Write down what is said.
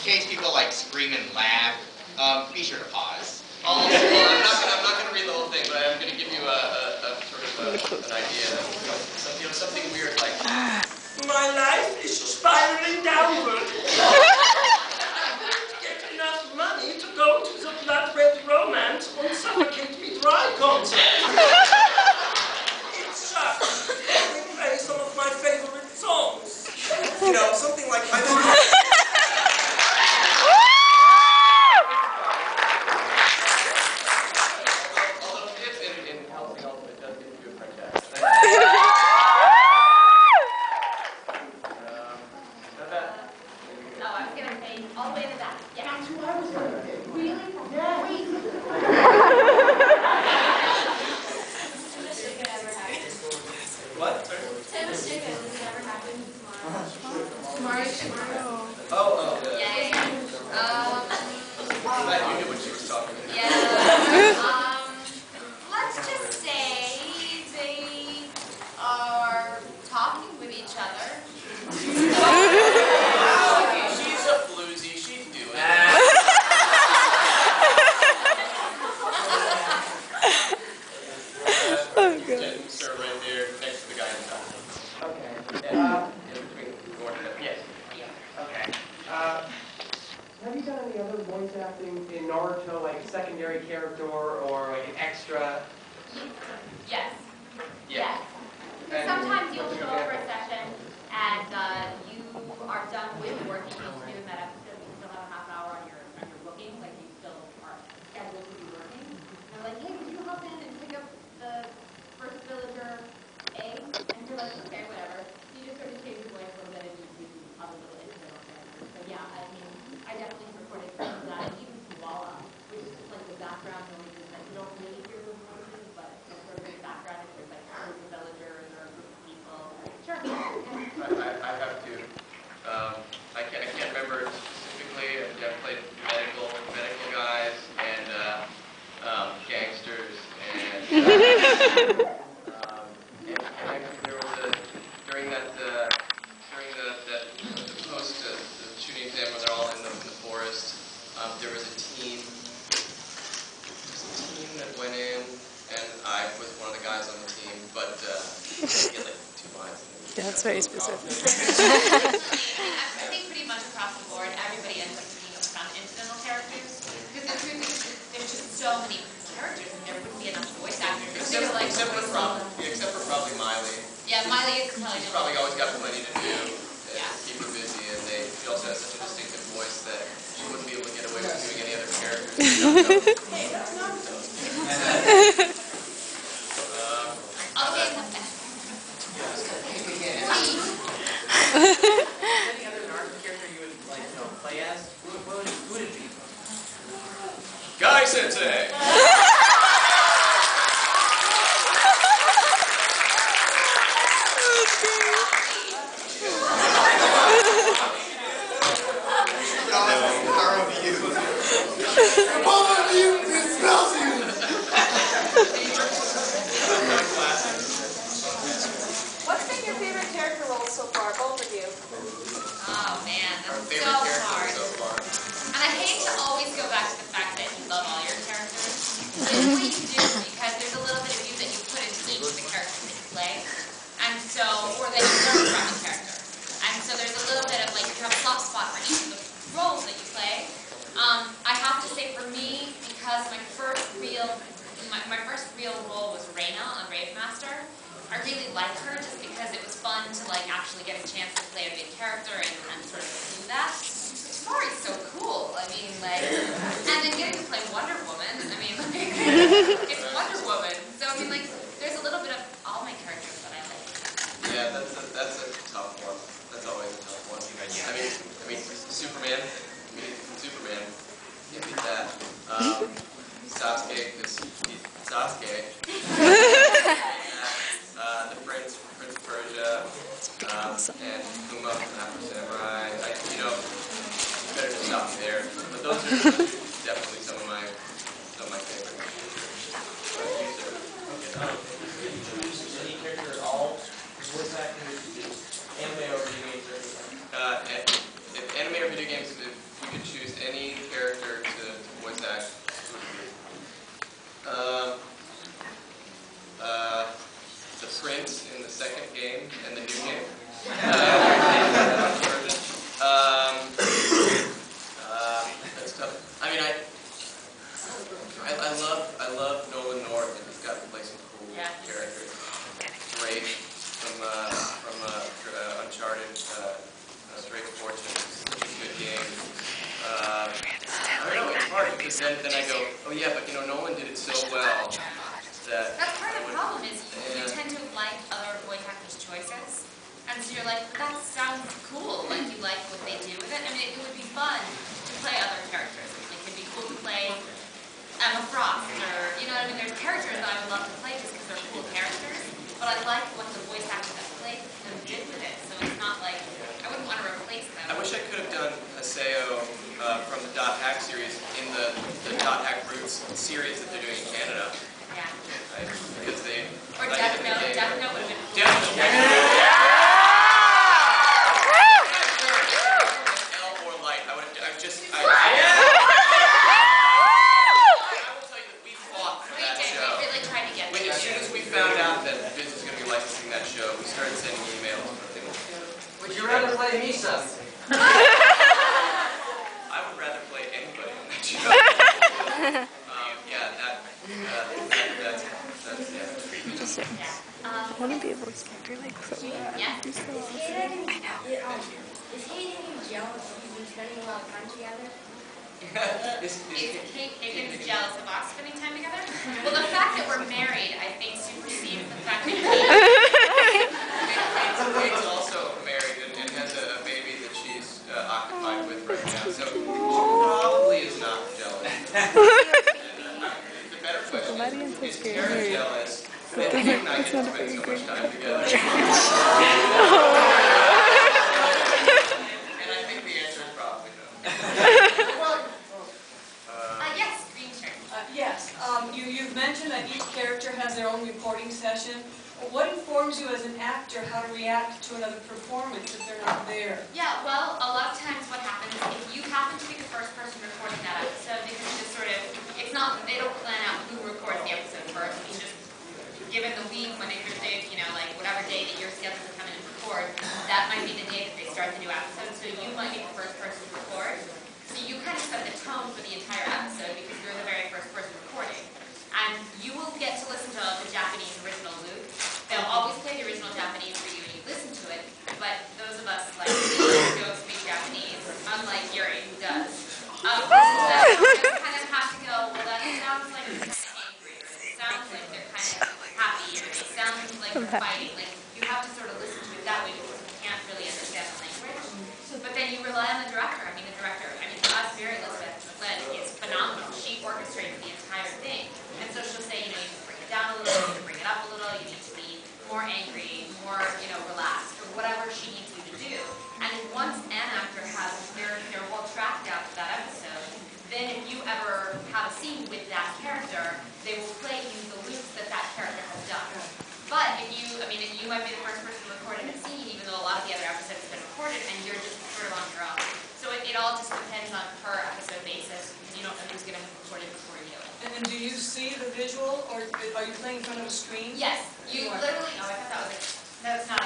case people like scream and laugh, be sure to pause. I'm not gonna read the whole thing, but I'm gonna give you a sort of an idea of something weird like. My life is spiraling downward. Get enough money to go to the Blood Red Romance on Suffocate Me Dry concert. It sucks. They play some of my favorite songs. You know, something like have you done any other voice acting in Naruto, like a secondary character or like an extra? Yes. Yeah. Yes. Sometimes you'll show up for a session and you are done with work you need to do in that episode. You still have a half hour on your booking, like you still are scheduled to be working. And they're like, hey, would you hop in and pick up the first villager A? And you're like, okay, whatever. You just sort of change your voice a little bit and you do other little incidental characters. So yeah, I mean, I definitely recorded some of that, and even Koala, which is just like the background noises that you don't really hear those noises, but it's sort of in the background if there's like a group of villagers or a group of people. Sure. I have to. I can't remember specifically. I've played medical guys and gangsters and actually there was during that post the shooting exam where they're all in the forest. There was a team that went in, and I was one of the guys on the team, but get like 2 lines. That's very specific. I think pretty much across the board, everybody ends up picking up some incidental characters. Because the truth is, there's just so many characters, and there wouldn't be enough voice actors. Except for probably Miley. Yeah, Miley is probably. She's probably always got plenty to do. Keep her busy, and she also has such a distinctive voice that she wouldn't be able to get away with doing any other characters. Any other Naruto character you would like to play as? Who would it be? Guy Sensei! What's been your favorite character role so far, both of you? Oh man, that's so hard. So far. And I hate to always go back to the fact that you love all your characters. But it's what you do, because there's a little bit of you that you put into each of the characters that you play. And so, or that you learn from the character. And so there's a little bit of like, you have a soft spot for each of the roles that you play. I have to say for me, because my first real role was Reina on Rave Master, I really liked her just because it was fun to like actually get a chance to play a big character and sort of do that. Temari's so cool. I mean, like, and then getting to play Wonder Woman. I mean, like, it's Wonder Woman. So I mean, like, there's a little bit of all my characters that I like. Yeah, that's a tough one. That's always a tough one. I mean, Superman. You beat that. Sasuke, because he's Sasuke. The Prince of Persia, and Kuma from Afro Samurai. Better to stop there. But those are definitely some of my favorites. Any character at all? Voice acting, anime or video games or anything? Anime or video games, if we could because then I go, oh yeah, but Nolan did it so well that. That's part of the problem is you tend to like other voice actors' choices. And so you're like, that sounds cool. Like you like what they do with it. I mean, it would be fun to play other characters. Like it'd be cool to play Emma Frost or, you know what I mean? There's characters that I would love to play just because they're cool characters. But I like what the voice actor that played them did with it. So it's not like, I wouldn't want to replace them. I wish I could have done a Seo from the Dot Hack series in the Dot Hack Roots series that they're doing in Canada. Yeah. Right? Because they... Or Death Note. Death Note would have been cool. Death Note. Would you rather play Misa? I would rather play anybody on that show. Just want to be a voice actor like so bad. Yeah. He's so awesome. I know. Is Hayden jealous that you've been spending a lot of time together? Is Hayden's jealous of us spending time together? Well, the fact that we're married, I think, supersedes the fact that Hayden's also married and has a baby that she's occupied with right now, so she probably is not jealous. The better question is Tara jealous that Hayden and I get to spend so much time together? And I think the answer is probably no. yes, green shirt. Yes, you've mentioned that each character has their own recording session. What informs you as an actor how to react to another performance if they're not there? Yeah, well, a lot of times what happens if you happen to be the first person recording that episode, because it's just sort of, it's not, they don't plan out who records the episode first. It's just given the week, Monday, Thursday, like whatever day that you're scheduled to come in and record, that might be the day that they start the new episode. So you might be the first person to record. So you kind of set the tone for the entire episode because you're the very first person recording. And you will get to listen to the Japanese original loop. They'll always play the original Japanese for you and you listen to it. But those of us, like, who don't speak Japanese, unlike Yuri, who does, kind of have to go, well, that sounds like they're kind of angry, or it sounds like they're kind of happy, or it sounds like they're fighting. Like, you have to sort of listen to it that way because you can't really understand the language. But then you rely on the director. For us, Mary Elizabeth Flynn is phenomenal. She orchestrates the entire thing. And so she'll say, you need to bring it down a little, you need to bring it up a little, you need to be more angry, more, relaxed, or whatever she needs you to do. And once an actor has their whole track down for that episode, then if you ever have a scene with that character, they will play you the loops that character has done. But if you might be the first person to record in a scene, even though a lot of the other episodes have been recorded, and you're just sort of on your own. So it all just depends on per episode basis, because you don't know who's going to have recorded before you. And do you see the visual, or are you playing in front of a screen? Yes, you literally. Oh, I thought that was not.